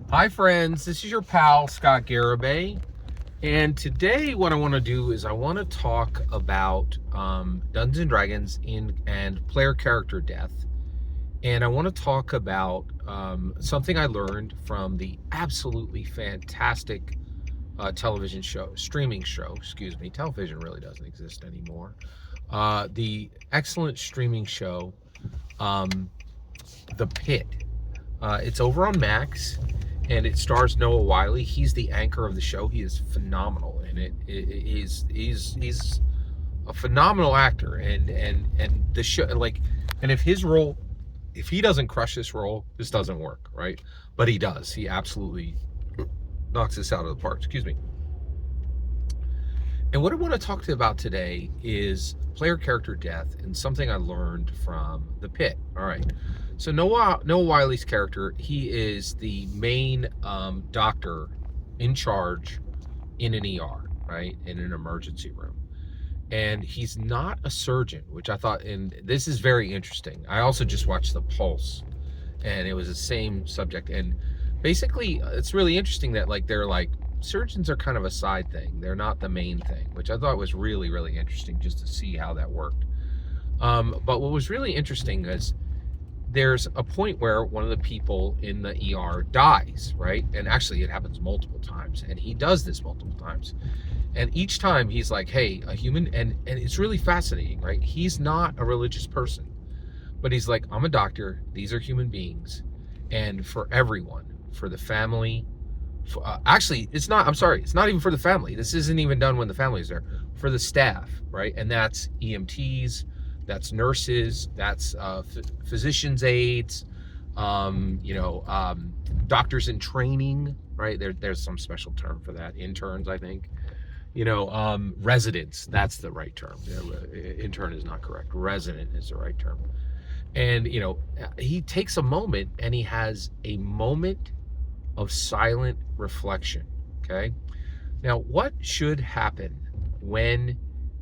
Hi friends, this is your pal Scott Garibay, and today what I want to do is I want to talk about Dungeons and Dragons and player character death, and I want to talk about something I learned from the absolutely fantastic streaming show. Excuse me, television really doesn't exist anymore. The excellent streaming show, um, The Pit. It's over on Max, and it stars Noah Wiley. He's the anchor of the show. He is phenomenal in it. He's a phenomenal actor, and the show and if he doesn't crush this role, this doesn't work, right? But he does. He absolutely knocks this out of the park. Excuse me. And what I want to talk to you about today is player character death and something I learned from The Pit. All right. So Noah Wiley's character, he is the main doctor in charge in an ER, right? In an emergency room. And he's not a surgeon, which I thought, and this is very interesting. I also just watched The Pulse, and it was the same subject. And basically, it's really interesting that they're like, surgeons are kind of a side thing. They're not the main thing, which I thought was really, really interesting just to see how that worked. But what was really interesting is there's a point where one of the people in the ER dies, right? And actually it happens multiple times, and he does this multiple times. And each time he's like, hey, a human, and it's really fascinating, right? He's not a religious person, but he's like, I'm a doctor, these are human beings, and for everyone, for the family, actually, it's not even for the family. This isn't even done when the family's there. For the staff, right? And that's EMTs, that's nurses, that's physicians' aides, doctors in training, right? There's some special term for that. Interns, I think. Residents, that's the right term. Intern is not correct. Resident is the right term. And, he takes a moment and he has a moment of silent reflection. Okay. Now, what should happen when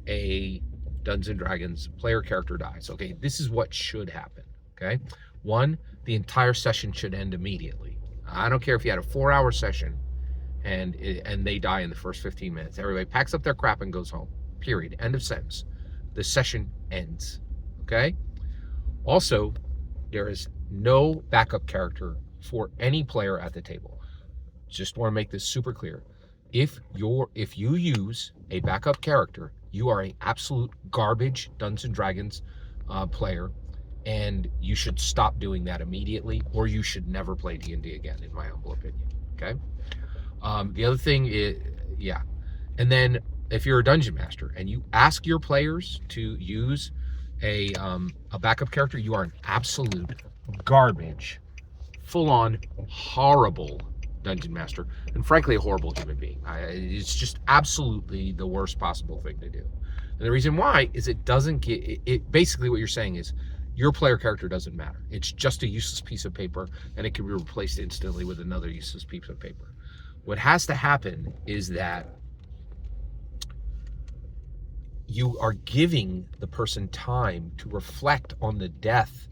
a Dungeons and Dragons player character dies? Okay, this is what should happen. Okay, one, the entire session should end immediately. I don't care if you had a 4-hour session and they die in the first 15 minutes. Everybody packs up their crap and goes home. Period. End of sentence. The session ends. Okay. Also, there is no backup character for any player at the table. Just want to make this super clear. If you use a backup character, you are an absolute garbage Dungeons and Dragons player, and you should stop doing that immediately, or you should never play D&D again, in my humble opinion. Okay. The other thing is, yeah, and then if you're a dungeon master and you ask your players to use a backup character, you are an absolute garbage, full-on horrible dungeon master, and frankly a horrible human being. It's just absolutely the worst possible thing to do. And the reason why is it doesn't get it. Basically what you're saying is your player character doesn't matter. It's just a useless piece of paper, and it can be replaced instantly with another useless piece of paper. What has to happen is that you are giving the person time to reflect on the death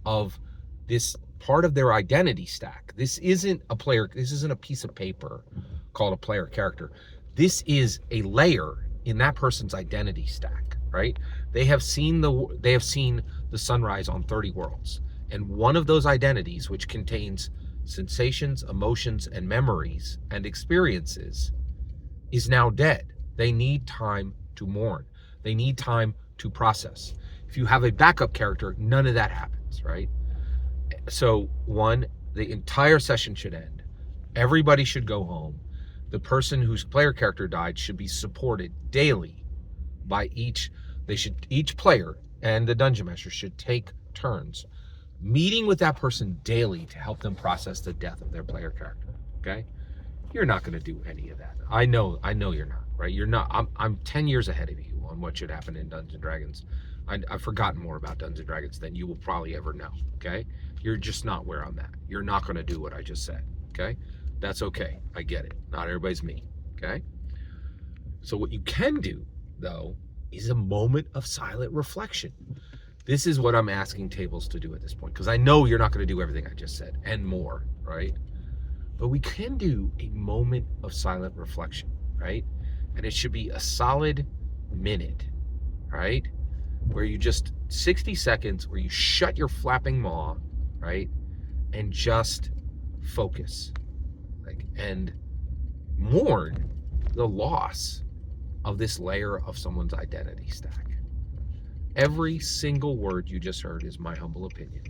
of this part of their identity stack. This isn't a piece of paper called a player character. This is a layer in that person's identity stack, right? They have seen the sunrise on 30 worlds. And one of those identities, which contains sensations, emotions, and memories and experiences, is now dead. They need time to mourn. They need time to process. If you have a backup character, none of that happens, right? So one, the entire session should end. Everybody should go home. The person whose player character died should be supported daily by each player, and the dungeon master should take turns meeting with that person daily to help them process the death of their player character. Okay? You're not going to do any of that. I know you're not, right? You're not. I'm 10 years ahead of you on what should happen in Dungeons and Dragons. I've forgotten more about Dungeons and Dragons than you will probably ever know. Okay? You're just not where I'm at. You're not going to do what I just said. Okay? That's okay. I get it. Not everybody's me. Okay? So what you can do, though, is a moment of silent reflection. This is what I'm asking tables to do at this point, because I know you're not going to do everything I just said and more, right? but we can do a moment of silent reflection, right? And it should be a solid minute, right? Where you just 60 seconds where you shut your flapping maw, right? And just focus, like, and mourn the loss of this layer of someone's identity stack. Every single word you just heard is my humble opinion.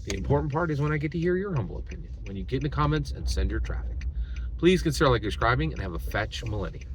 The important part is when I get to hear your humble opinion, when you get in the comments and send your traffic. Please consider like, subscribing, and have a fetch millennium.